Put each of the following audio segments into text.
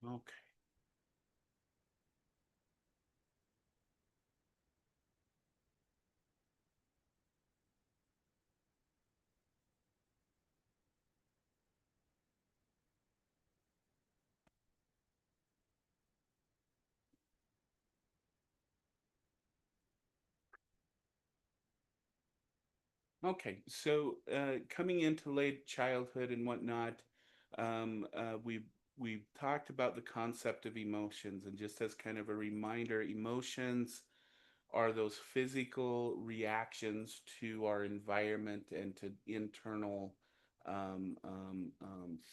Okay. Okay, so coming into late childhood and whatnot, um, uh, we we talked about the concept of emotions, and just as kind of a reminder, emotions are those physical reactions to our environment and to internal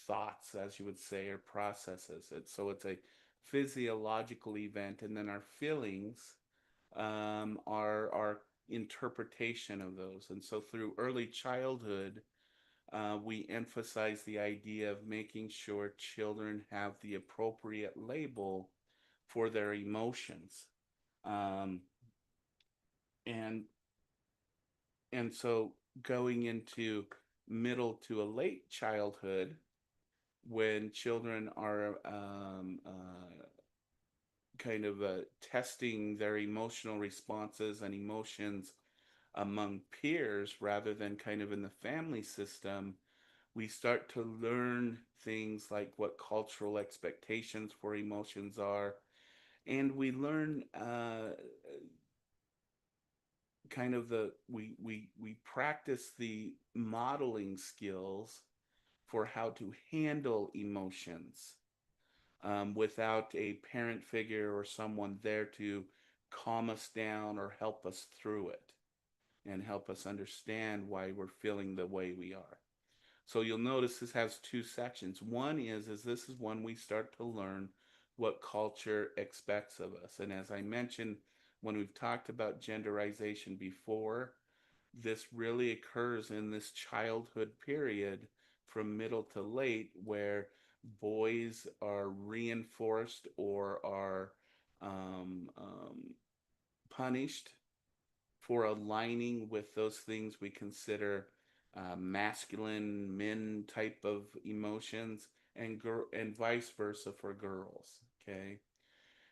thoughts, as you would say, or processes. So it's a physiological event, and then our feelings are our interpretation of those. And so through early childhood, we emphasize the idea of making sure children have the appropriate label for their emotions. Um, and and so going into middle to a late childhood, when children are kind of testing their emotional responses and emotions among peers rather than kind of in the family system, we start to learn things like what cultural expectations for emotions are. And we learn kind of we practice the modeling skills for how to handle emotions without a parent figure or someone there to calm us down or help us through it and help us understand why we're feeling the way we are. So you'll notice this has two sections. One is this is when we start to learn what culture expects of us. And as I mentioned when we've talked about genderization before, this really occurs in this childhood period from middle to late where boys are reinforced or are punished for aligning with those things we consider masculine men type of emotions, and vice versa for girls. Okay,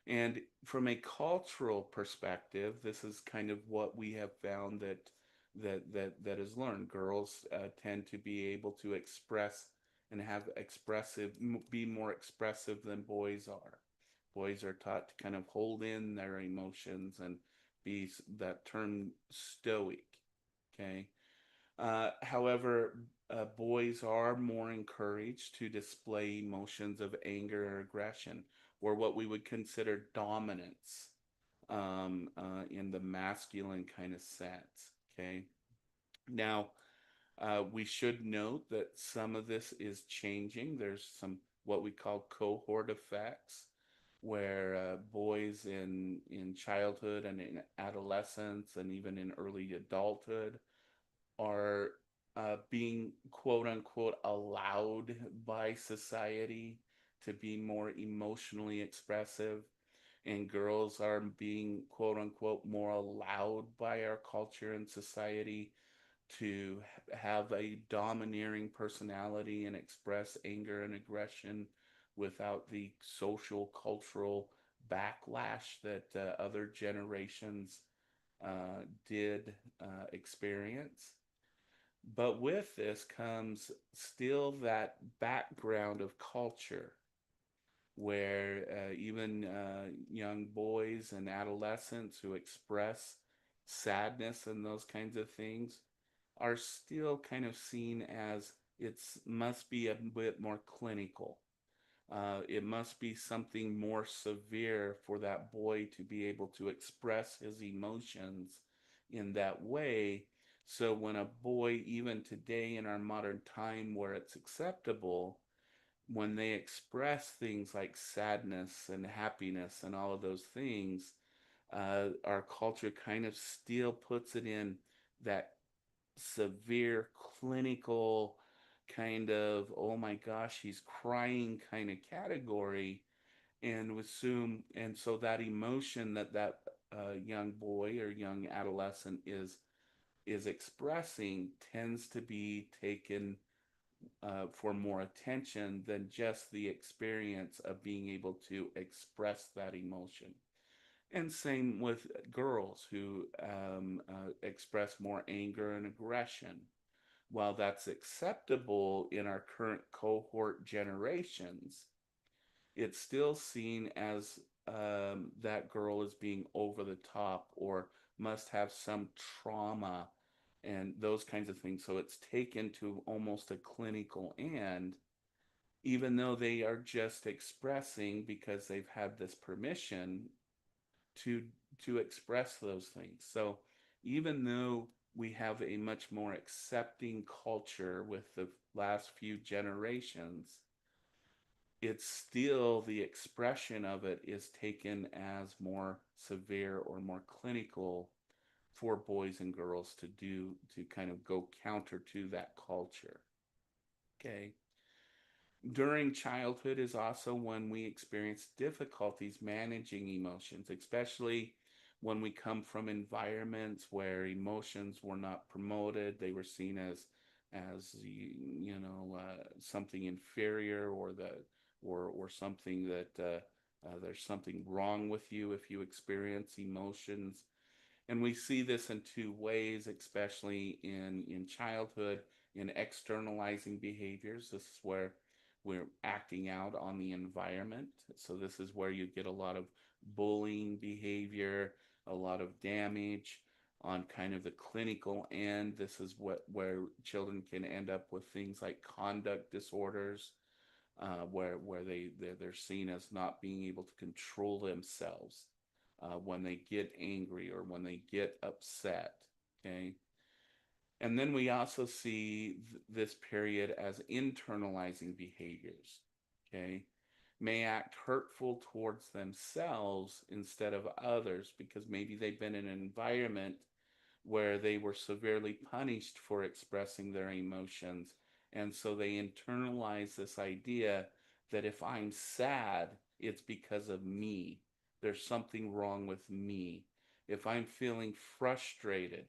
and from a cultural perspective, this is kind of what we have found that is learned. Girls tend to be able to express and have expressive, be more expressive than boys are. Boys are taught to kind of hold in their emotions and be that term stoic. Okay. However, boys are more encouraged to display emotions of anger or aggression, or what we would consider dominance in the masculine kind of sense. Okay. Now, we should note that some of this is changing. There's some what we call cohort effects, where boys in childhood and in adolescence and even in early adulthood are being quote unquote allowed by society to be more emotionally expressive, and girls are being quote unquote more allowed by our culture and society to have a domineering personality and express anger and aggression without the social cultural backlash that other generations did experience. But with this comes still that background of culture where even young boys and adolescents who express sadness and those kinds of things are still kind of seen as it's must be a bit more clinical. It must be something more severe for that boy to be able to express his emotions in that way. So when a boy, even today in our modern time where it's acceptable, when they express things like sadness and happiness and all of those things, our culture kind of still puts it in that severe clinical kind of, oh my gosh, he's crying kind of category, and assume, and so that emotion that young boy or young adolescent is expressing tends to be taken for more attention than just the experience of being able to express that emotion. And same with girls who express more anger and aggression. While that's acceptable in our current cohort generations, it's still seen as that girl is being over the top or must have some trauma and those kinds of things. So it's taken to almost a clinical end, even though they are just expressing because they've had this permission to to express those things. So even though we have a much more accepting culture with the last few generations, it's still the expression of it is taken as more severe or more clinical for boys and girls to do to kind of go counter to that culture. Okay. During childhood is also when we experience difficulties managing emotions, especially when we come from environments where emotions were not promoted. They were seen as something inferior, or something that there's something wrong with you if you experience emotions. And we see this in two ways, especially in childhood, in externalizing behaviors. This is where we're acting out on the environment. So this is where you get a lot of bullying behavior, a lot of damage. On kind of the clinical end, this is where children can end up with things like conduct disorders, where they're seen as not being able to control themselves when they get angry or when they get upset. Okay. And then we also see this period as internalizing behaviors. Okay. May act hurtful towards themselves instead of others because maybe they've been in an environment where they were severely punished for expressing their emotions. And so they internalize this idea that if I'm sad, it's because of me. There's something wrong with me. If I'm feeling frustrated,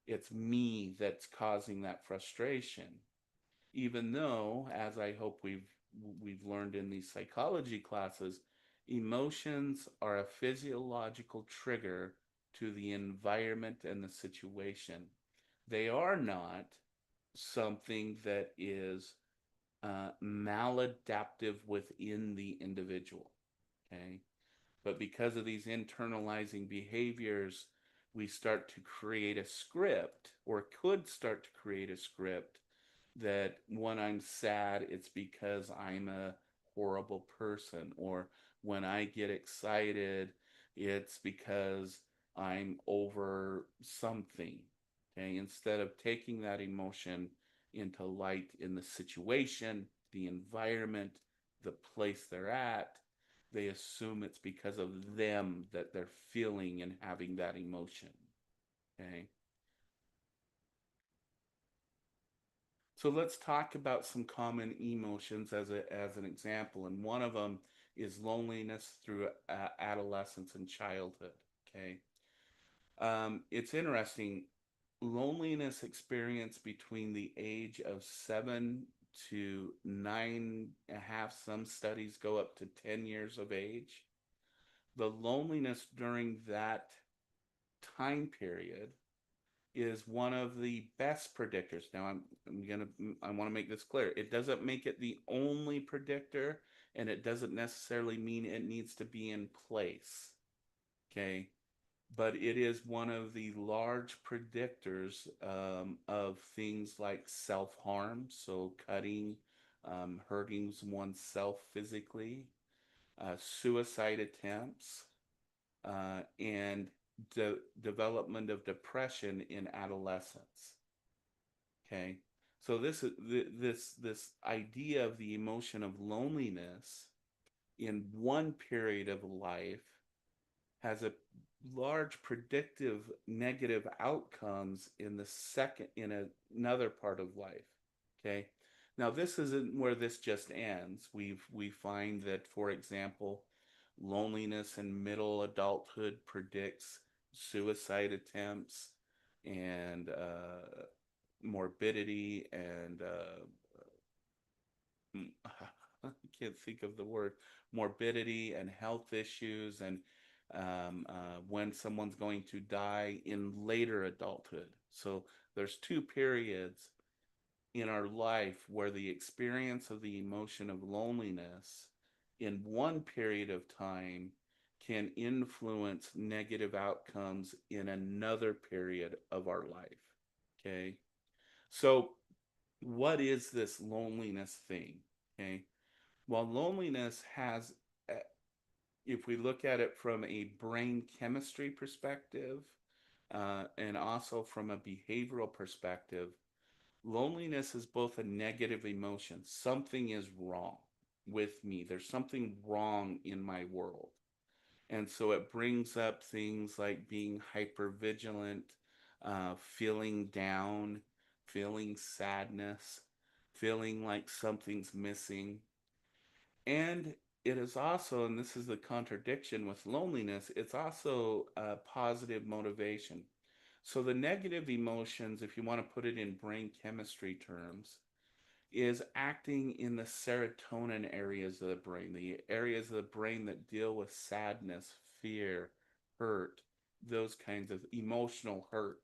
it's me that's causing that frustration. Even though, as I hope we've learned in these psychology classes, emotions are a physiological trigger to the environment and the situation. They are not something that is maladaptive within the individual. Okay. But because of these internalizing behaviors, we start to create a script, or could start to create a script, that when I'm sad, it's because I'm a horrible person, or when I get excited, it's because I'm over something. Okay, instead of taking that emotion into light in the situation, the environment, the place they're at, they assume it's because of them that they're feeling and having that emotion. Okay. So let's talk about some common emotions as an example, and one of them is loneliness through adolescence and childhood. Okay, it's interesting. Loneliness experience between the age of 7 to 9.5. Some studies go up to 10 years of age. The loneliness during that time period is one of the best predictors. Now I want to make this clear. It doesn't make it the only predictor, and it doesn't necessarily mean it needs to be in place. Okay, but it is one of the large predictors of things like self harm, so cutting, hurting oneself physically, suicide attempts, and development of depression in adolescence. Okay, so this idea of the emotion of loneliness in one period of life has a large predictive negative outcomes in the second in another part of life. Okay, now this isn't where this just ends. We find that, for example, loneliness in middle adulthood predicts suicide attempts and morbidity and I can't think of the word, morbidity and health issues, and when someone's going to die in later adulthood. So there's two periods in our life where the experience of the emotion of loneliness in one period of time can influence negative outcomes in another period of our life. Okay. So, what is this loneliness thing? Okay. Well, loneliness has, if we look at it from a brain chemistry perspective, and also from a behavioral perspective, loneliness is both a negative emotion. Something is wrong with me. There's something wrong in my world. And so it brings up things like being hyper vigilant, feeling down, feeling sadness, feeling like something's missing. And it is also, and this is the contradiction with loneliness, it's also a positive motivation. So the negative emotions, if you want to put it in brain chemistry terms, is acting in the serotonin areas of the brain, the areas of the brain that deal with sadness, fear, hurt, those kinds of emotional hurt,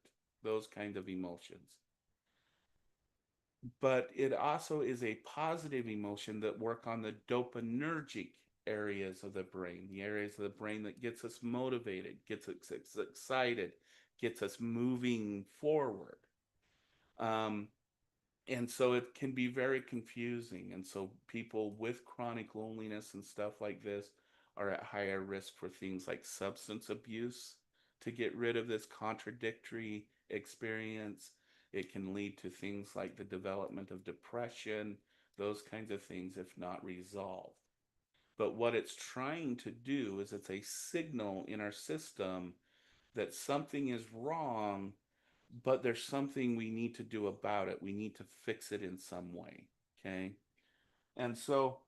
those kinds of emotions. But it also is a positive emotion that work on the dopaminergic areas of the brain, the areas of the brain that gets us motivated, gets us excited, gets us moving forward. Um, and so it can be very confusing. And so people with chronic loneliness and stuff like this are at higher risk for things like substance abuse to get rid of this contradictory experience. It can lead to things like the development of depression, those kinds of things, if not resolved. But what it's trying to do is it's a signal in our system that something is wrong, but there's something we need to do about it. We need to fix it in some way. Okay. And so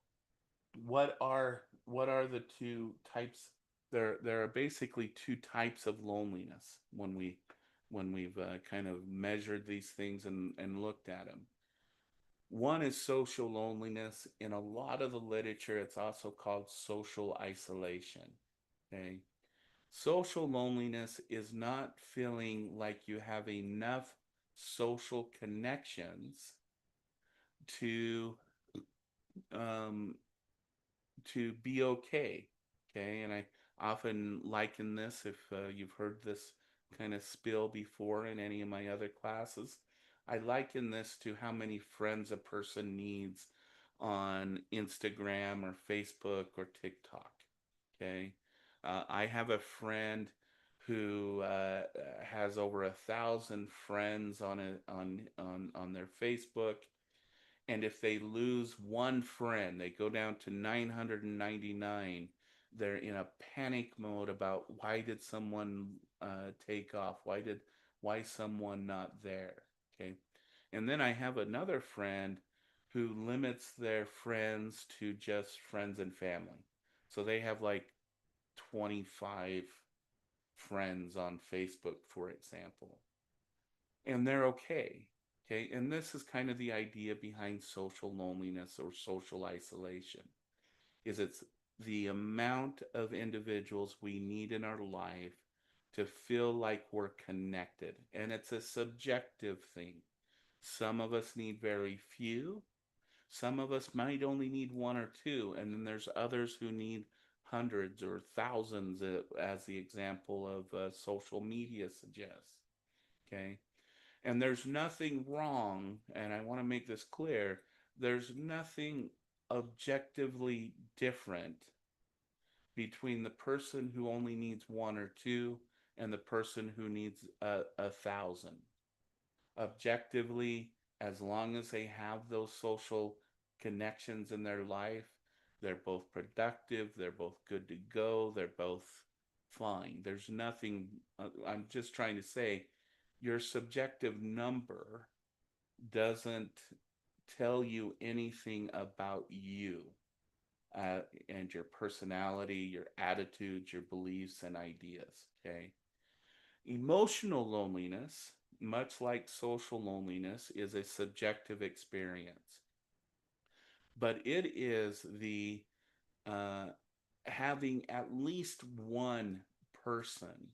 what are the two types? There are basically two types of loneliness when we've kind of measured these things and looked at them. One is social loneliness. In a lot of the literature, it's also called social isolation. Okay. Social loneliness is not feeling like you have enough social connections to um, to be okay. Okay, and I often liken this, if you've heard this kind of spill before in any of my other classes, I liken this to how many friends a person needs on Instagram or Facebook or TikTok. Okay, I have a friend who has over 1,000 friends on their Facebook, and if they lose one friend, they go down to 999. They're in a panic mode about why did someone take off? Why someone not there? Okay, and then I have another friend who limits their friends to just friends and family. So they have like 25 friends on Facebook, for example, and they're okay. Okay, and this is kind of the idea behind social loneliness or social isolation. Is it's the amount of individuals we need in our life to feel like we're connected, and it's a subjective thing. Some of us need very few, some of us might only need one or two, and then there's others who need hundreds or thousands, as the example of social media suggests. Okay, and there's nothing wrong, and I want to make this clear, there's nothing objectively different between the person who only needs one or two and the person who needs 1,000. Objectively, as long as they have those social connections in their life, they're both productive, they're both good to go, they're both fine. There's nothing, I'm just trying to say, your subjective number doesn't tell you anything about you, and your personality, your attitudes, your beliefs, and ideas. Okay. Emotional loneliness, much like social loneliness, is a subjective experience. but it is the uh, having at least one person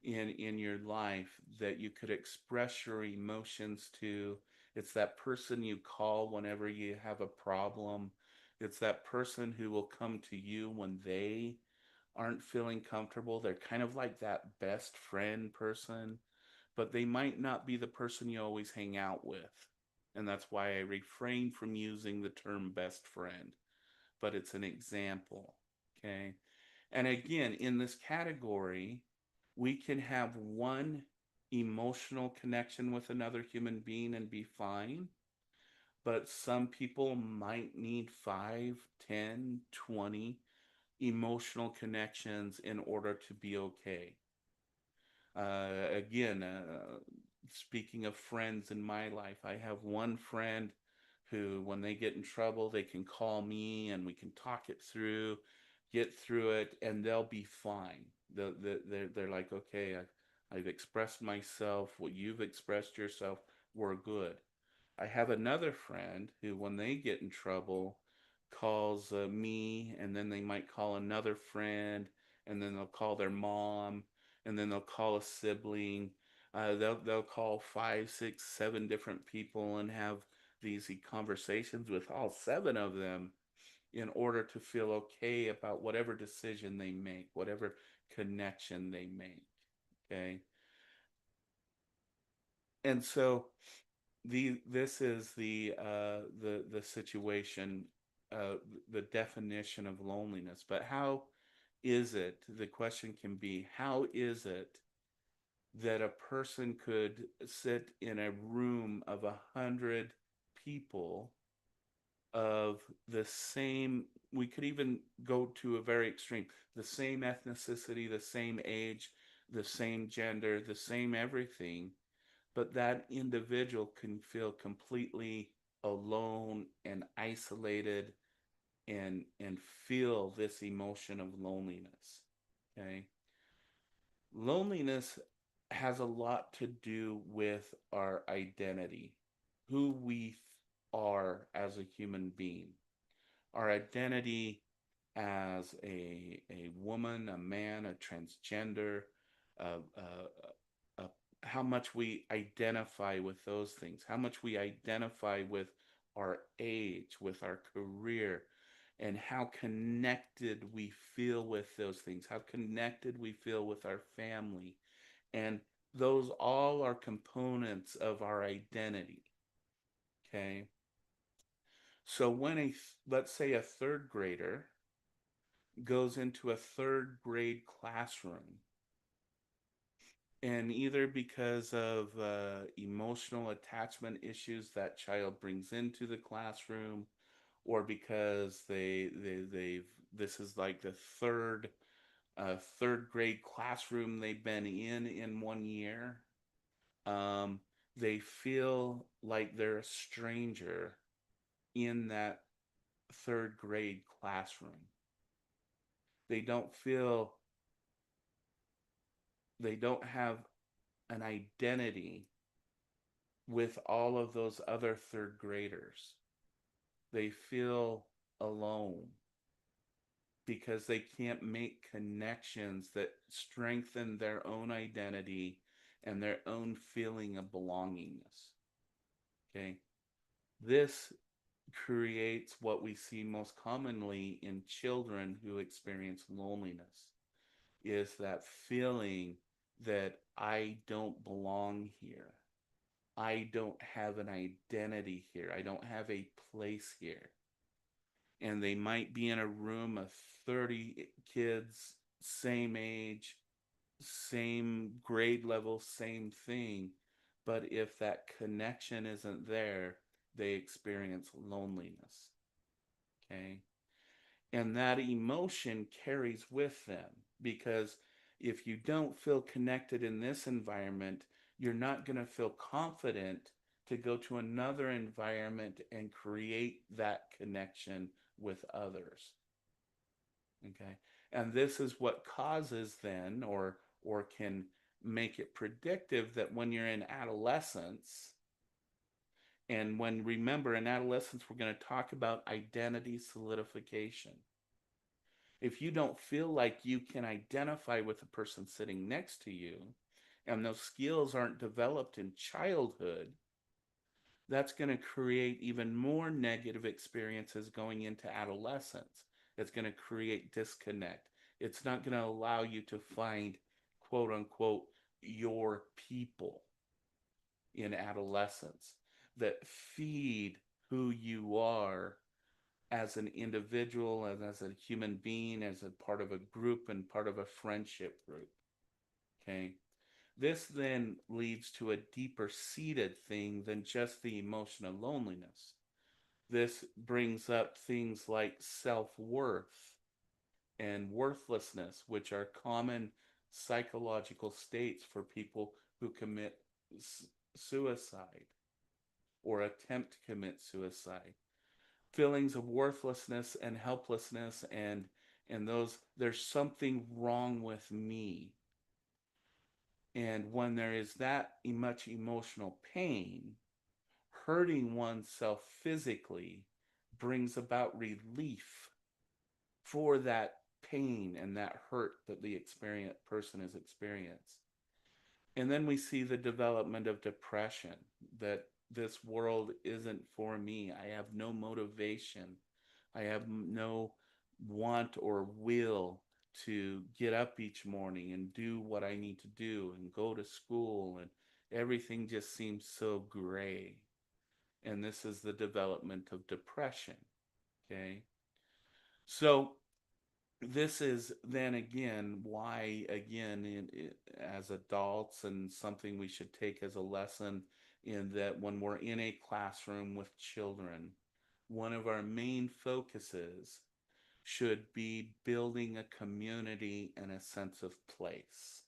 in your life that you could express your emotions to. It's that person you call whenever you have a problem. It's that person who will come to you when they aren't feeling comfortable. They're kind of like that best friend person, but they might not be the person you always hang out with. And that's why I refrain from using the term best friend, but it's an example. Okay. And again, in this category, we can have one emotional connection with another human being and be fine, but some people might need 5, 10, 20 emotional connections in order to be okay. Again, speaking of friends in my life, I have one friend who, when they get in trouble, they can call me and we can talk it through, get through it, and they'll be fine. They're like, okay, I've expressed myself, what you've expressed yourself, we're good. I have another friend who, when they get in trouble, calls me, and then they might call another friend, and then they'll call their mom, and then they'll call a sibling. They'll call 5, 6, 7 different people and have these conversations with all 7 of them in order to feel okay about whatever decision they make, whatever connection they make. Okay, and so this is the situation, uh, the definition of loneliness. But how is it? The question can be, how is it that a person could sit in a room of 100 people of the same? We could even go to a very extreme: the same ethnicity, the same age, the same gender, the same everything, but that individual can feel completely alone and isolated and feel this emotion of loneliness. Okay, loneliness has a lot to do with our identity, who we are as a human being, our identity as a woman, a man, a transgender, uh, uh, how much we identify with those things, how much we identify with our age, with our career, and how connected we feel with those things, how connected we feel with our family. And those all are components of our identity. Okay. So when let's say a third grader goes into a third grade classroom, and either because of emotional attachment issues that child brings into the classroom, or because they've this is like the third grade classroom they've been in 1 year, um, they feel like they're a stranger in that third grade classroom. They don't feel, they don't have an identity with all of those other third graders. They feel alone because they can't make connections that strengthen their own identity and their own feeling of belongingness. Okay. This creates what we see most commonly in children who experience loneliness, is that feeling that I don't belong here. I don't have an identity here. I don't have a place here. And they might be in a room of 30 kids, same age, same grade level, same thing. But if that connection isn't there, they experience loneliness. Okay. And that emotion carries with them, because if you don't feel connected in this environment, you're not going to feel confident to go to another environment and create that connection with others. Okay. And this is what causes then, or can make it predictive, that when you're in adolescence, And when, remember, in adolescence, we're going to talk about identity solidification. If you don't feel like you can identify with the person sitting next to you, and those skills aren't developed in childhood, that's going to create even more negative experiences going into adolescence. It's going to create disconnect. It's not going to allow you to find, quote unquote, your people in adolescence that feed who you are as an individual, as a human being, as a part of a group and part of a friendship group. Okay. This then leads to a deeper seated thing than just the emotional loneliness. This brings up things like self worth and worthlessness, which are common psychological states for people who commit suicide or attempt to commit suicide. Feelings of worthlessness and helplessness, and those, there's something wrong with me. And when there is that much emotional pain, hurting oneself physically brings about relief for that pain and that hurt that the experience person has experienced. And then we see the development of depression, that this world isn't for me. I have no motivation. I have no want or will to get up each morning and do what I need to do and go to school, and everything just seems so gray. And this is the development of depression. Okay. So this is then again why, again, as adults, and something we should take as a lesson, in that when we're in a classroom with children, one of our main focuses should be building a community and a sense of place.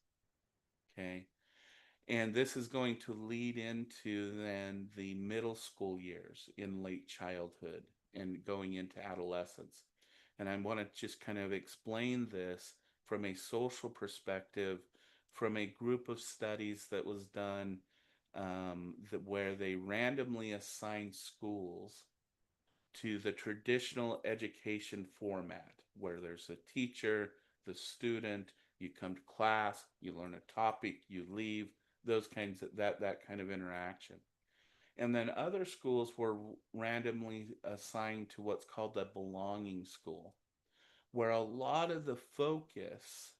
Okay. And this is going to lead into then the middle school years, in late childhood and going into adolescence. And I want to just kind of explain this from a social perspective, from a group of studies that was done, where they randomly assigned schools to the traditional education format, where there's a teacher, the student, you come to class, you learn a topic, you leave, those kinds of that kind of interaction. And then other schools were randomly assigned to what's called the belonging school, where a lot of the focus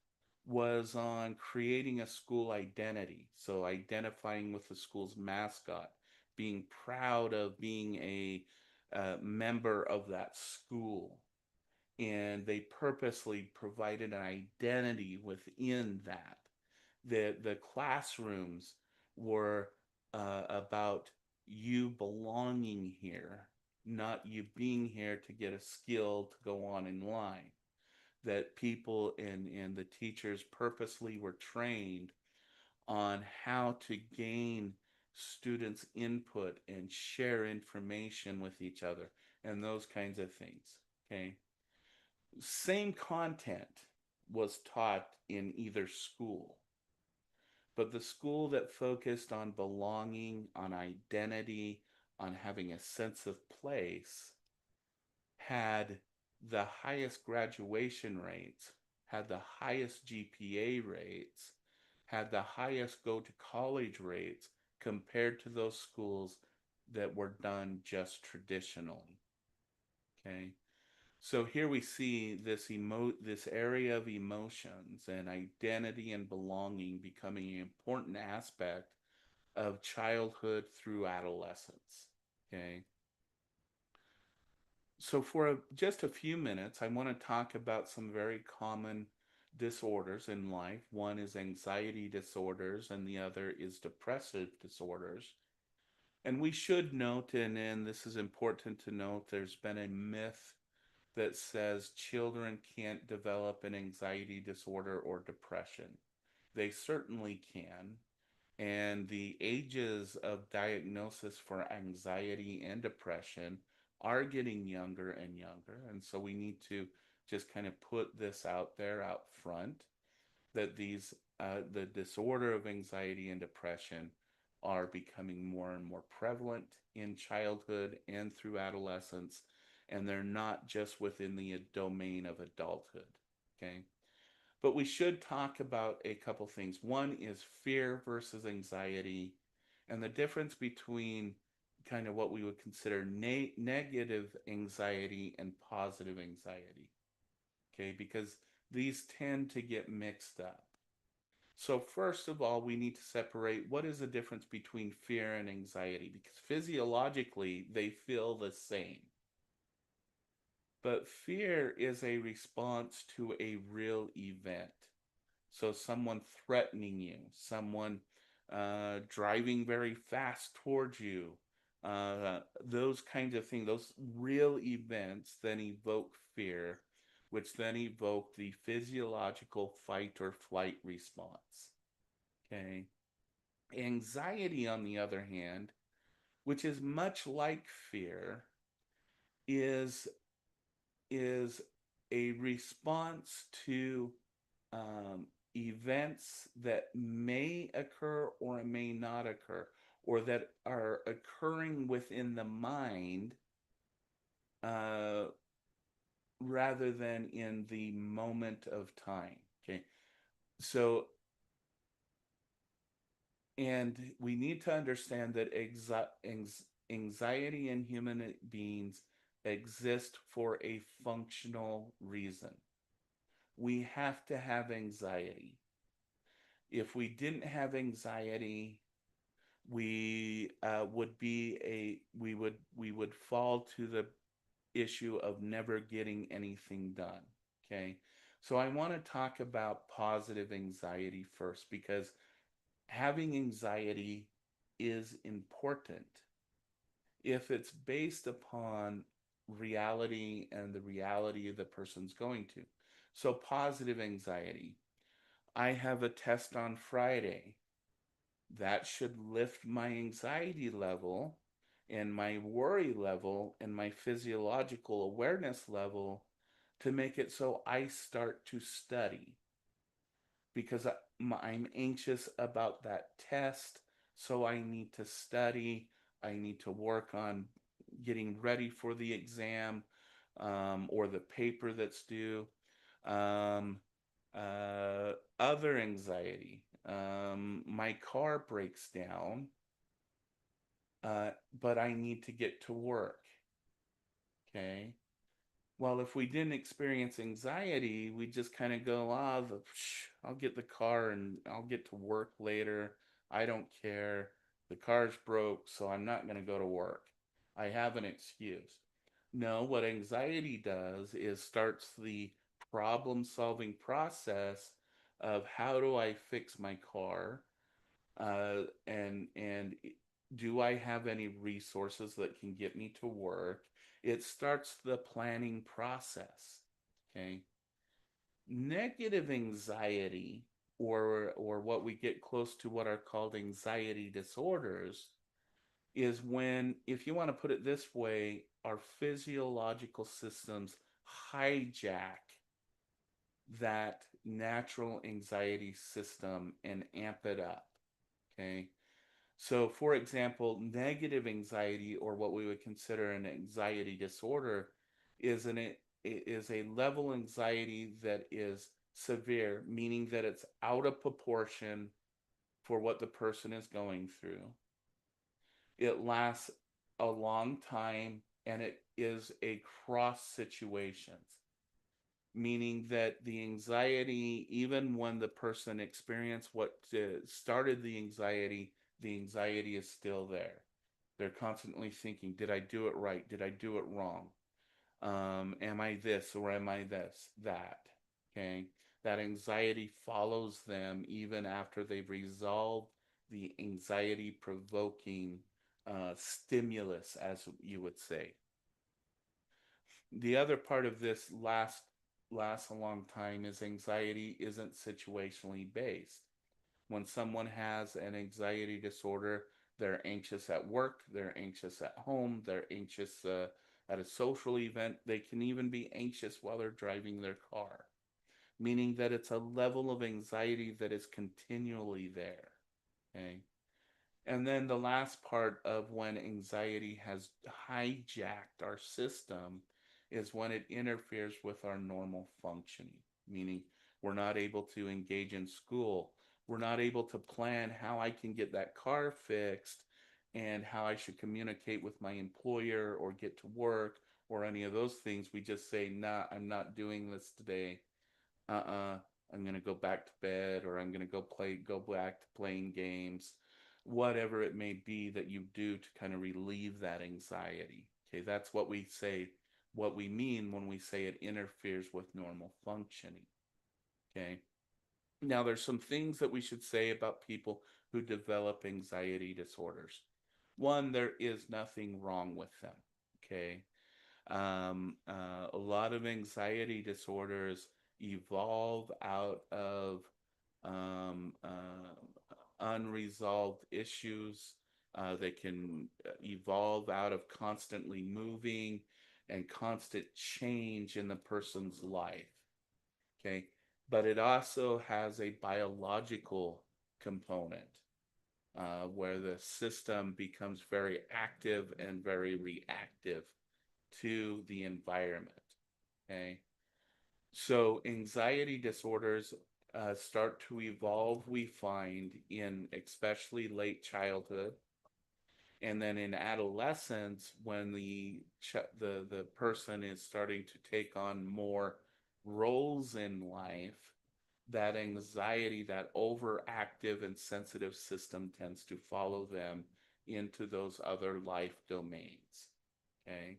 was on creating a school identity. So identifying with the school's mascot, being proud of being a member of that school. And they purposely provided an identity within that. The classrooms were about you belonging here, not you being here to get a skill to go on in line. That people and the teachers purposely were trained on how to gain students' input and share information with each other and those kinds of things. Okay. Same content was taught in either school, but the school that focused on belonging, on identity, on having a sense of place had the highest graduation rates, had the highest GPA rates, had the highest go to college rates compared to those schools that were done just traditionally. Okay. So here we see this area of emotions and identity and belonging becoming an important aspect of childhood through adolescence. Okay. So for just a few minutes, I want to talk about some very common disorders in life. One is anxiety disorders, and the other is depressive disorders. And we should note, and this is important to note, there's been a myth that says children can't develop an anxiety disorder or depression. They certainly can. And the ages of diagnosis for anxiety and depression are getting younger and younger. And so we need to just kind of put this out there out front, that the disorder of anxiety and depression are becoming more and more prevalent in childhood and through adolescence, and they're not just within the domain of adulthood. Okay. But we should talk about a couple things. One is fear versus anxiety, and the difference between kind of what we would consider negative anxiety and positive anxiety. Okay, because these tend to get mixed up. So, first of all, we need to separate what is the difference between fear and anxiety, because physiologically they feel the same. But fear is a response to a real event. So, someone threatening you, someone driving very fast towards you, those kinds of things, those real events then evoke fear, which then evoke the physiological fight or flight response. Okay. Anxiety, on the other hand, which is much like fear, is is a response to um, events that may occur or may not occur, or that are occurring within the mind uh, rather than in the moment of time. Okay, so and we need to understand that anxiety in human beings exist for a functional reason. We have to have anxiety. If we didn't have anxiety, we would fall to the issue of never getting anything done. Okay, so I want to talk about positive anxiety first, because having anxiety is important if it's based upon reality and the reality the person's going to. So, positive anxiety. I have a test on Friday. That should lift my anxiety level and my worry level and my physiological awareness level to make it so I start to study, because I'm anxious about that test. So I need to study. I need to work on getting ready for the exam, or the paper that's due. Um, Other anxiety. My car breaks down, but I need to get to work. Okay. Well, if we didn't experience anxiety, we just kind of go, I'll get the car and I'll get to work later. I don't care. The car's broke, so I'm not going to go to work. I have an excuse. No, what anxiety does is starts the problem solving process of how do I fix my car, and do I have any resources that can get me to work? It starts the planning process. Okay. Negative anxiety, or what we get close to what are called anxiety disorders, is when, if you want to put it this way, our physiological systems hijack that natural anxiety system and amp it up. Okay. So, for example, negative anxiety, or what we would consider an anxiety disorder, is a level anxiety that is severe, meaning that it's out of proportion for what the person is going through. It lasts a long time, and it is across situations, meaning that the anxiety, even when the person experienced what started the anxiety is still there. They're constantly thinking, did I do it right? Did I do it wrong? Am I this or am I that? Okay. That anxiety follows them even after they've resolved the anxiety provoking stimulus, as you would say. The other part of this lasts a long time is anxiety isn't situationally based. When someone has an anxiety disorder, they're anxious at work, they're anxious at home, they're anxious at a social event. They can even be anxious while they're driving their car, meaning that it's a level of anxiety that is continually there. Okay. And then the last part of when anxiety has hijacked our system is when it interferes with our normal functioning, meaning we're not able to engage in school. We're not able to plan how I can get that car fixed and how I should communicate with my employer or get to work or any of those things. We just say, nah, I'm not doing this today. uh-uh, I'm gonna go back to bed, or I'm gonna go back to playing games, whatever it may be that you do to kind of relieve that anxiety. Okay, that's what we say, what we mean when we say it interferes with normal functioning. Okay, now there's some things that we should say about people who develop anxiety disorders. One, there is nothing wrong with them. Okay, a lot of anxiety disorders evolve out of unresolved issues. They can evolve out of constantly moving and constant change in the person's life. Okay. But it also has a biological component where the system becomes very active and very reactive to the environment. Okay. So anxiety disorders start to evolve, we find, in especially late childhood. And then in adolescence, when the person is starting to take on more roles in life, that anxiety, that overactive and sensitive system tends to follow them into those other life domains. Okay.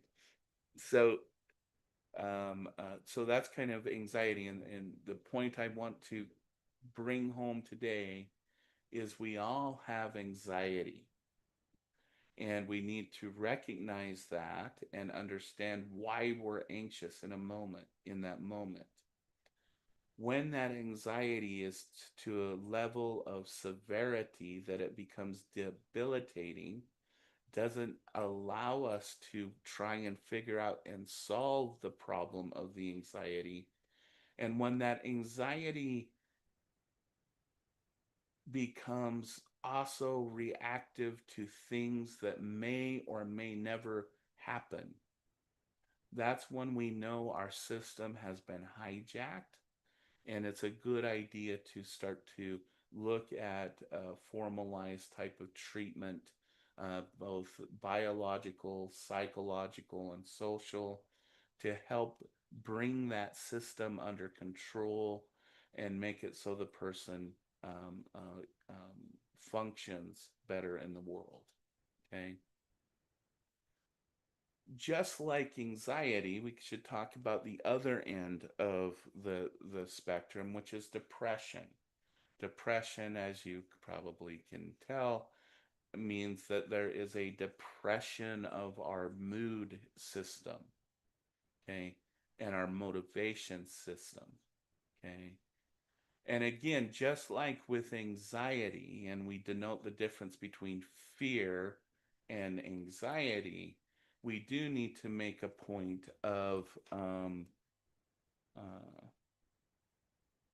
So so that's kind of anxiety. And the point I want to bring home today is we all have anxiety, and we need to recognize that and understand why we're anxious in that moment. When that anxiety is to a level of severity that it becomes debilitating, doesn't allow us to try and figure out and solve the problem of the anxiety. And when that anxiety becomes also reactive to things that may or may never happen, that's when we know our system has been hijacked. And it's a good idea to start to look at a formalized type of treatment, both biological, psychological, and social, to help bring that system under control and make it so the person functions better in the world. Okay. Just like anxiety, we should talk about the other end of the spectrum, which is depression. Depression, as you probably can tell, means that there is a depression of our mood system, okay, and our motivation system, okay. And again, just like with anxiety, and we denote the difference between fear and anxiety, we do need to make a point of uh,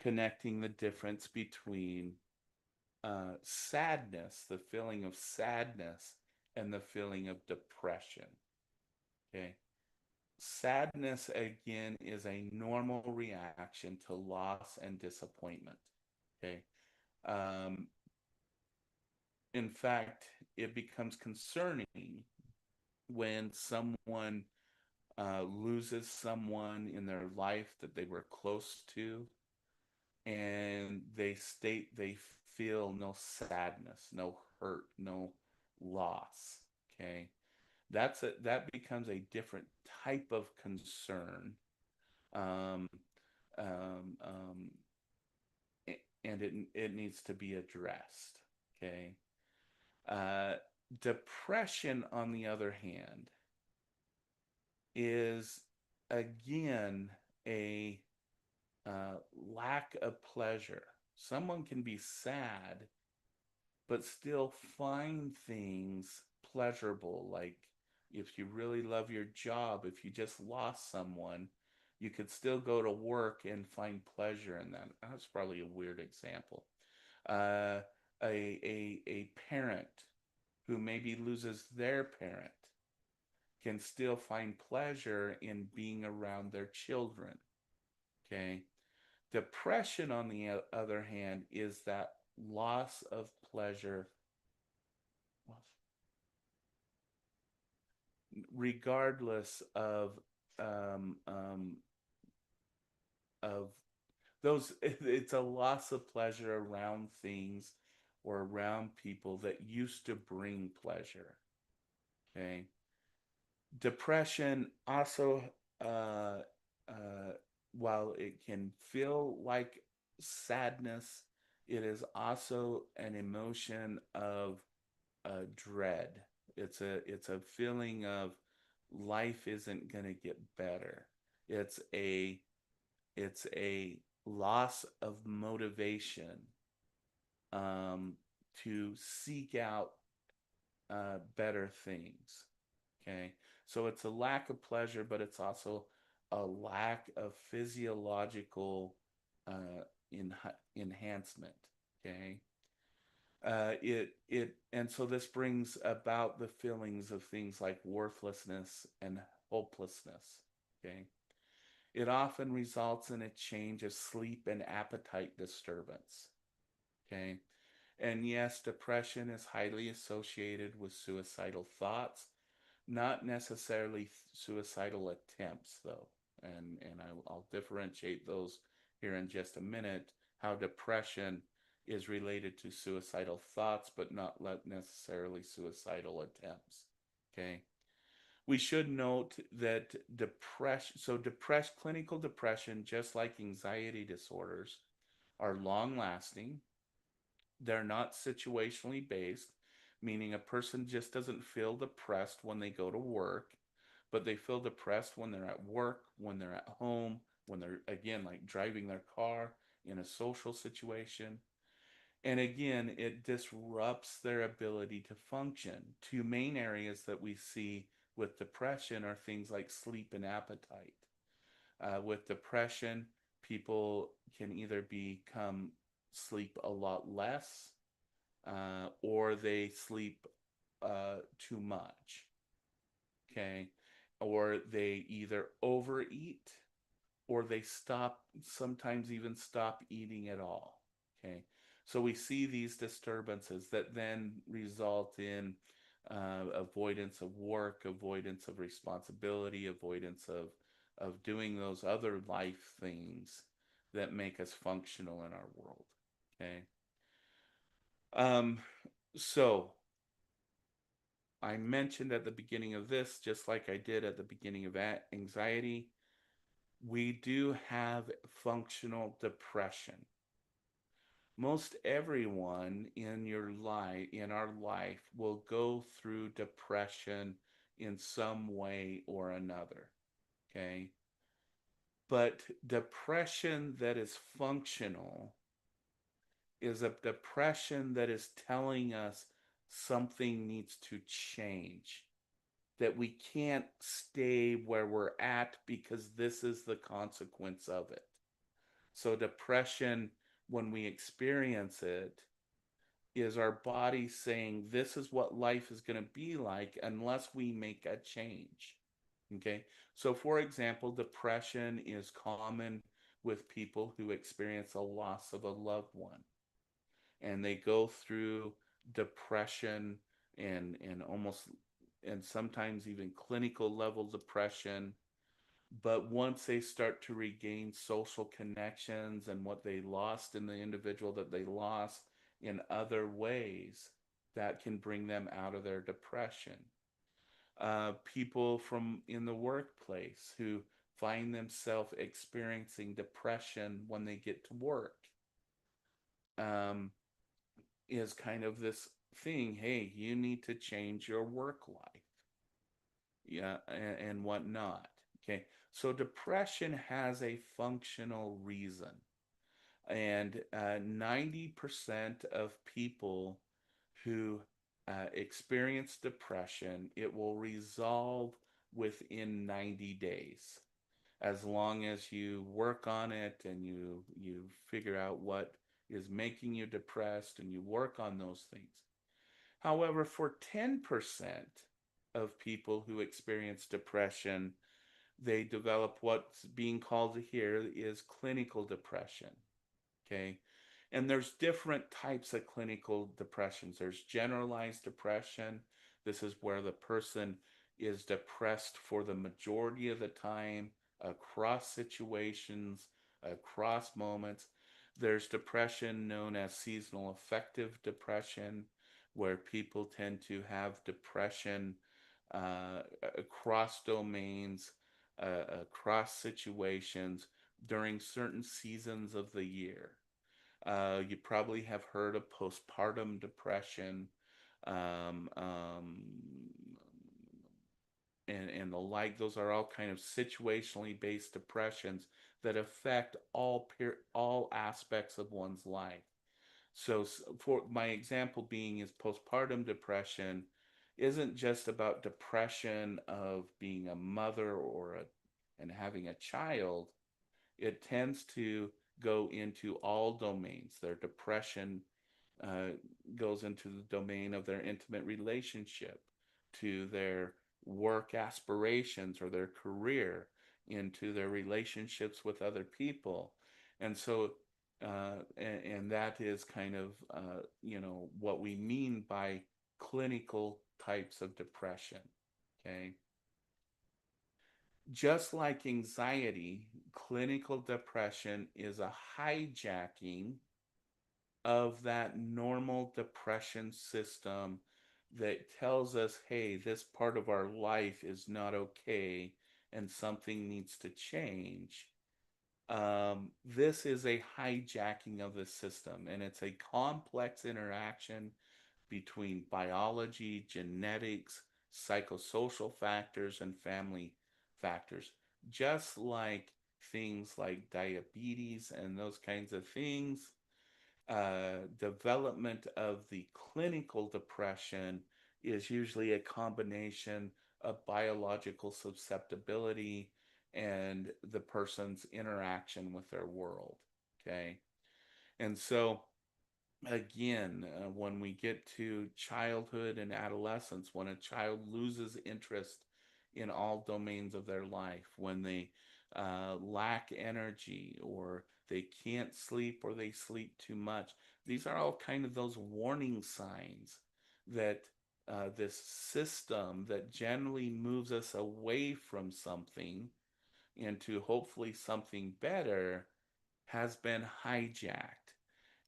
connecting the difference between sadness, the feeling of sadness, and the feeling of depression. Okay. Sadness, again, is a normal reaction to loss and disappointment. Okay. Um, in fact, it becomes concerning when someone loses someone in their life that they were close to, and they state they feel no sadness, no hurt, no loss. Okay, that becomes a different type of concern, um, um, um, and it needs to be addressed. Okay, uh, depression, on the other hand, is again a lack of pleasure. Someone can be sad, but still find things pleasurable. Like if you really love your job, if you just lost someone, you could still go to work and find pleasure in that. That's probably a weird example. Uh, a parent. who maybe loses their parent can still find pleasure in being around their children. Okay. Depression, on the other hand, is that loss of pleasure, regardless um, um, of those. It's a loss of pleasure around things or around people that used to bring pleasure. Okay. Depression also, uh, uh, while it can feel like sadness, it is also an emotion of dread. It's a feeling of life isn't going to get better. It's a it's a loss of motivation, um, to seek out better things. Okay, so it's a lack of pleasure, but it's also a lack of physiological uh, in, enhancement. Okay, and so this brings about the feelings of things like worthlessness and hopelessness. Okay, it often results in a change of sleep and appetite disturbance. Okay, and yes, depression is highly associated with suicidal thoughts, not necessarily suicidal attempts, though. And I'll differentiate those here in just a minute. How depression is related to suicidal thoughts, but not necessarily suicidal attempts. Okay. We should note that depressed clinical depression, just like anxiety disorders, are long lasting. They're not situationally based, meaning a person just doesn't feel depressed when they go to work, but they feel depressed when they're at work, when they're at home, when they're, again, like driving their car in a social situation. And again, it disrupts their ability to function. Two main areas that we see with depression are things like sleep and appetite. With depression, people can either become sleep a lot less, or they sleep too much. Okay. Or they either overeat or they sometimes even stop eating at all. Okay. So we see these disturbances that then result in avoidance of work, avoidance of responsibility, avoidance of doing those other life things that make us functional in our world. Okay. Um, so I mentioned at the beginning of this, just like I did at the beginning of anxiety, we do have functional depression. Most everyone in our life, will go through depression in some way or another. Okay. But depression that is functional is a depression that is telling us something needs to change, that we can't stay where we're at because this is the consequence of it. So, depression, when we experience it, is our body saying, this is what life is going to be like unless we make a change. Okay. So, for example, depression is common with people who experience a loss of a loved one, and they go through depression and almost, and sometimes even clinical level depression. But once they start to regain social connections and what they lost in the individual that they lost in other ways, that can bring them out of their depression. People from in the workplace who find themselves experiencing depression when they get to work, um, is kind of this thing. Hey, you need to change your work life, yeah, and whatnot. Okay, so depression has a functional reason, and 90% of people who experience depression, it will resolve within 90 days, as long as you work on it and you figure out what is making you depressed and you work on those things. However, for 10% of people who experience depression, they develop what's being called here is clinical depression. Okay. And there's different types of clinical depressions. There's generalized depression. This is where the person is depressed for the majority of the time, across situations, across moments. There's depression known as seasonal affective depression, where people tend to have depression across domains, across situations during certain seasons of the year. You probably have heard of postpartum depression, um, um, and the like. Those are all kind of situationally based depressions that affect all aspects of one's life. So, for my example being is postpartum depression isn't just about depression of being a mother and having a child. It tends to go into all domains. Their depression uh, goes into the domain of their intimate relationship, to their work aspirations or their career, into their relationships with other people. And so, and that is kind of, what we mean by clinical types of depression. Okay. Just like anxiety, clinical depression is a hijacking of that normal depression system that tells us, hey, this part of our life is not okay and something needs to change. This is a hijacking of the system, and it's a complex interaction between biology, genetics, psychosocial factors, and family factors. Just like things like diabetes and those kinds of things, development of the clinical depression is usually a combination of biological susceptibility and the person's interaction with their world. Okay. And so, again, when we get to childhood and adolescence, when a child loses interest in all domains of their life, when they lack energy or they can't sleep or they sleep too much, these are all kind of those warning signs that this system that generally moves us away from something into hopefully something better has been hijacked.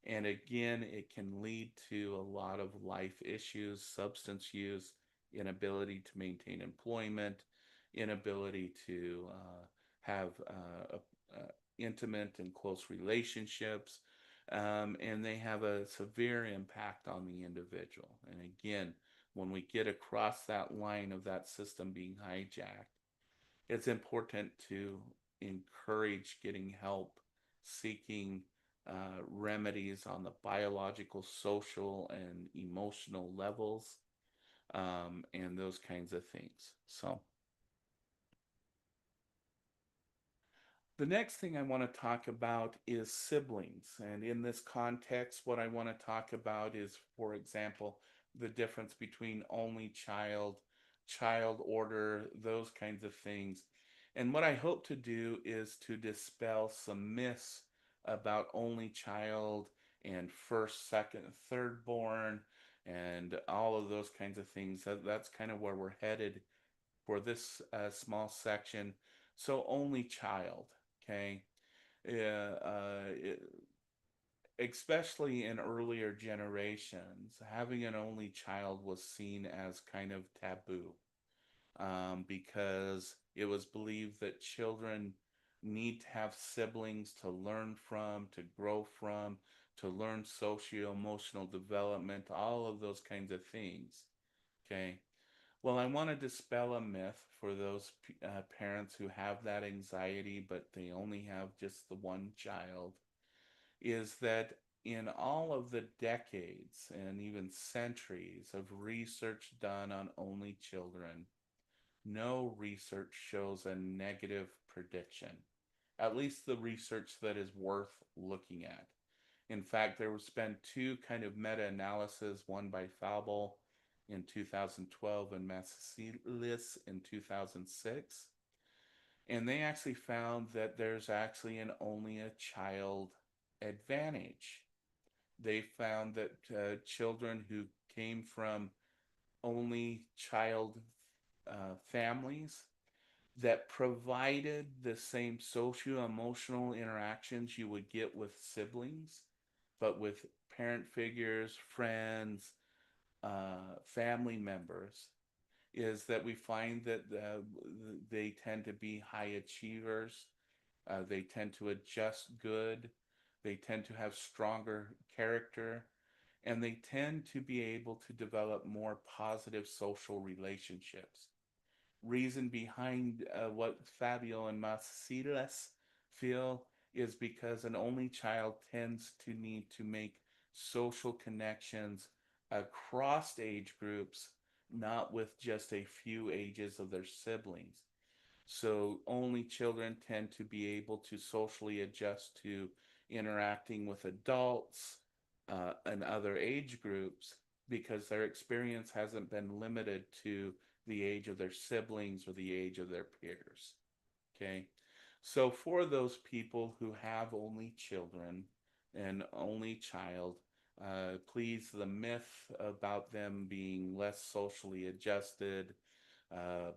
And again, it can lead to a lot of life issues, substance use, inability to maintain employment, inability to have intimate and close relationships, and they have a severe impact on the individual. And again, when we get across that line of that system being hijacked, it's important to encourage getting help, seeking remedies on the biological, social, and emotional levels, and those kinds of things. So, the next thing I want to talk about is siblings. And in this context, what I want to talk about is, for example, the difference between only child, child order, those kinds of things. And what I hope to do is to dispel some myths about only child and first, second, third born and all of those kinds of things. That's kind of where we're headed for this small section. So, only child, okay? Yeah, especially in earlier generations, having an only child was seen as kind of taboo, because it was believed that children need to have siblings to learn from, to grow from, to learn socio emotional development, all of those kinds of things. Okay. Well, I want to dispel a myth for those parents who have that anxiety, but they only have just the one child, is that in all of the decades and even centuries of research done on only children, no research shows a negative prediction. At least the research that is worth looking at. In fact, there was been two kind of meta-analyses, one by Faubel in 2012 and Massilis in 2006. And they actually found that there's actually an only a child advantage. They found that children who came from only child families that provided the same socio-emotional interactions you would get with siblings, but with parent figures, friends, family members, is that we find that they tend to be high achievers. They tend to adjust good. They tend to have stronger character. And they tend to be able to develop more positive social relationships. Reason behind what Fabio and Macilas feel is because an only child tends to need to make social connections across age groups, not with just a few ages of their siblings. So only children tend to be able to socially adjust to interacting with adults and other age groups because their experience hasn't been limited to the age of their siblings or the age of their peers. Okay. So for those people who have only children and only child, please, the myth about them being less socially adjusted,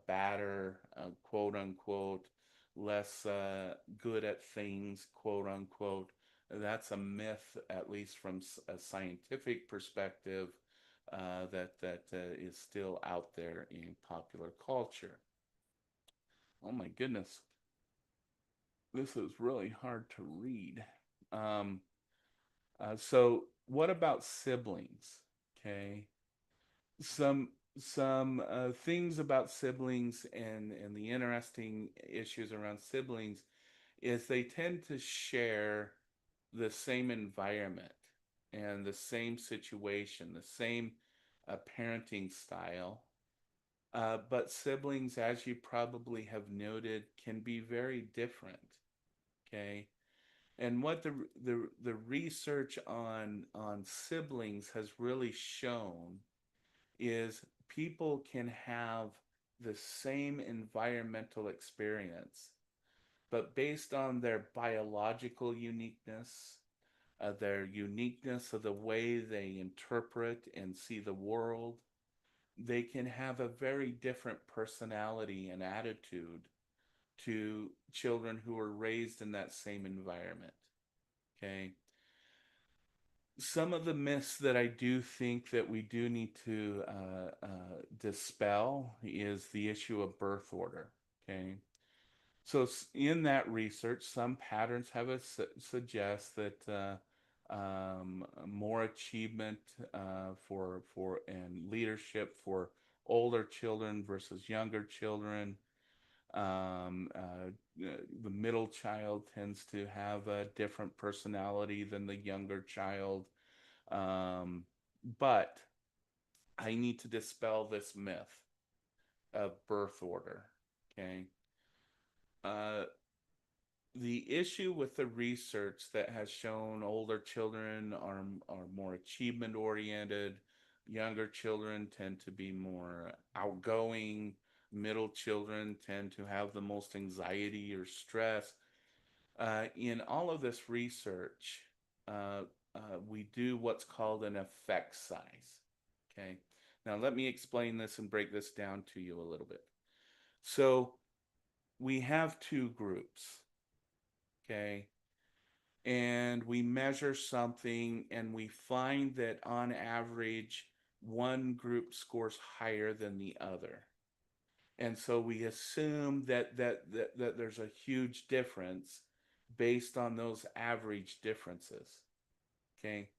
badder, quote unquote, less good at things, quote unquote. That's a myth, at least from a scientific perspective, that is still out there in popular culture. Oh my goodness, this is really hard to read. Um, so, what about siblings? Okay, some things about siblings and the interesting issues around siblings is they tend to share the same environment and the same situation, the same parenting style. But siblings, as you probably have noted, can be very different. Okay, and what the research on siblings has really shown is people can have the same environmental experience, but based on their biological uniqueness, their uniqueness of the way they interpret and see the world, they can have a very different personality and attitude to children who were raised in that same environment. Okay. Some of the myths that I do think that we do need to dispel is the issue of birth order. Okay. So in that research, some patterns have a suggest that more achievement for and leadership for older children versus younger children. The middle child tends to have a different personality than the younger child. Um, but I need to dispel this myth of birth order. Okay. Uh, the issue with the research that has shown older children are more achievement oriented, younger children tend to be more outgoing, middle children tend to have the most anxiety or stress. In all of this research, uh, we do what's called an effect size. Okay, now let me explain this and break this down to you a little bit. So we have two groups. Okay, and we measure something and we find that on average one group scores higher than the other, and so we assume that there's a huge difference based on those average differences. Okay,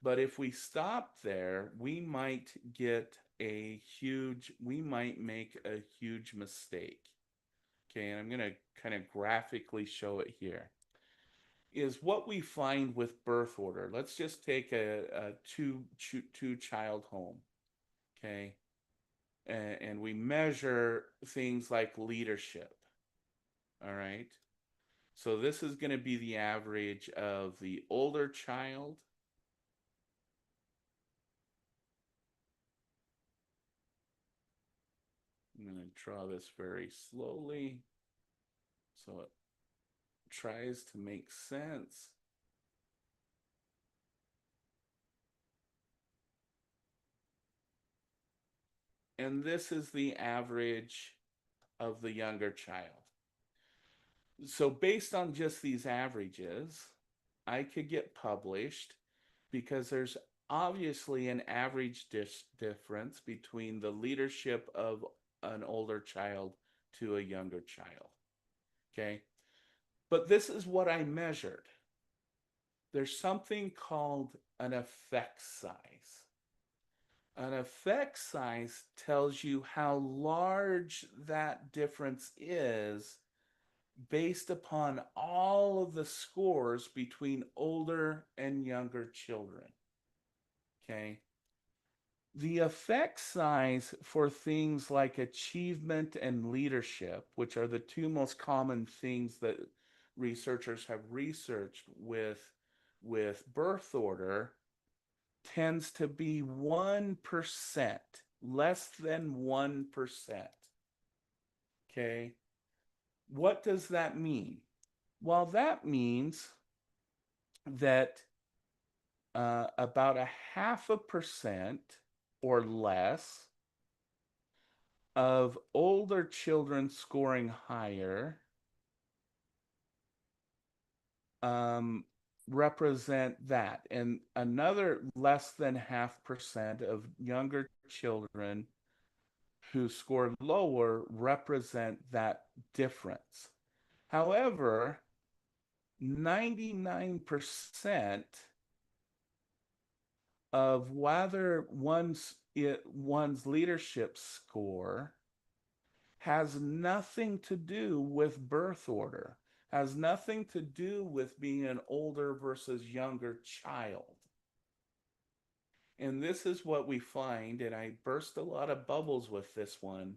but if we stop there, we might make a huge mistake. Okay, and I'm going to kind of graphically show it here. Is what we find with birth order. Let's just take a two child home, okay, and we measure things like leadership. All right. So this is going to be the average of the older child. I'm going to draw this very slowly so it tries to make sense. And this is the average of the younger child. So, based on just these averages, I could get published because there's obviously an average difference between the leadership of an older child to a younger child. Okay. But this is what I measured. There's something called an effect size. An effect size tells you how large that difference is based upon all of the scores between older and younger children. Okay. The effect size for things like achievement and leadership, which are the two most common things that researchers have researched with birth order, tends to be 1%, less than 1%. Okay. What does that mean? Well, that means that about a 0.5% or less of older children scoring higher um, represent that, and another less than 0.5% of younger children who score lower represent that difference. However, 99% of whether one's leadership score has nothing to do with birth order, has nothing to do with being an older versus younger child. And this is what we find, and I burst a lot of bubbles with this one.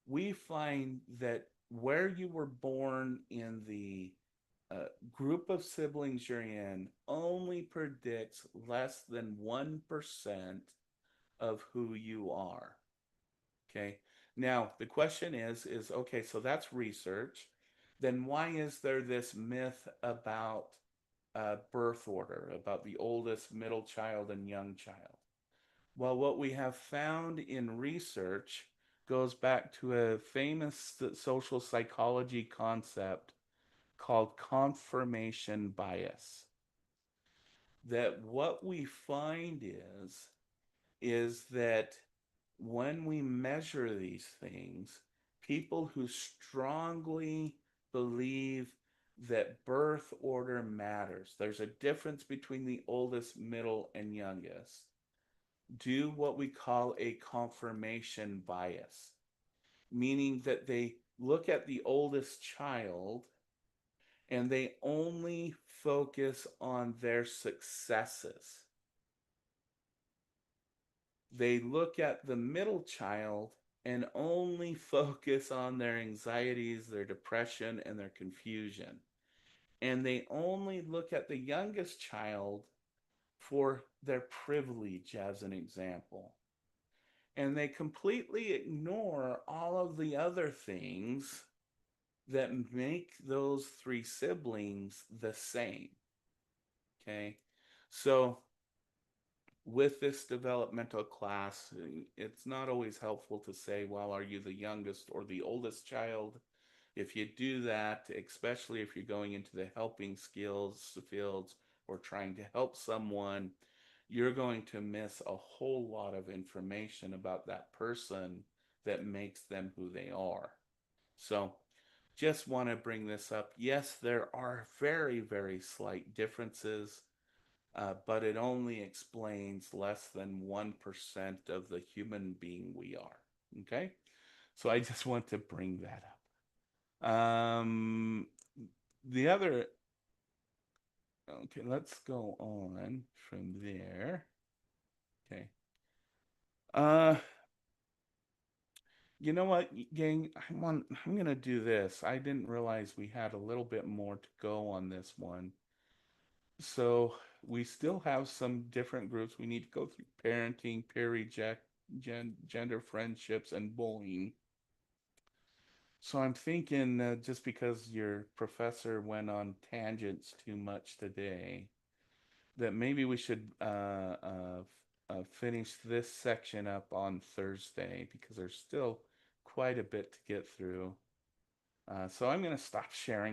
We find that where you were born in the group of siblings you're in only predicts less than 1% of who you are. Okay. Now, the question is okay, so that's research. Then why is there this myth about birth order, about the oldest, middle child, and young child? Well, what we have found in research goes back to a famous social psychology concept called confirmation bias. That what we find is that when we measure these things, people who strongly believe that birth order matters, there's a difference between the oldest, middle, and youngest, do what we call a confirmation bias, meaning that they look at the oldest child and they only focus on their successes. They look at the middle child and only focus on their anxieties, their depression, and their confusion. And they only look at the youngest child for their privilege, as an example. And they completely ignore all of the other things that make those three siblings the same. Okay. So, with this developmental class, it's not always helpful to say, well, are you the youngest or the oldest child? If you do that, especially if you're going into the helping skills fields or trying to help someone, you're going to miss a whole lot of information about that person that makes them who they are. So, just want to bring this up. Yes, there are very, very slight differences, but it only explains less than 1% of the human being we are. Okay? So I just want to bring that up. The other, okay, let's go on from there. Okay. Uh, You know what, gang? I'm gonna do this. I didn't realize we had a little bit more to go on this one. So we still have some different groups. We need to go through parenting, peer reject, gender friendships, and bullying. So I'm thinking, just because your professor went on tangents too much today, that maybe we should finish this section up on Thursday because there's still quite a bit to get through. So I'm going to stop sharing.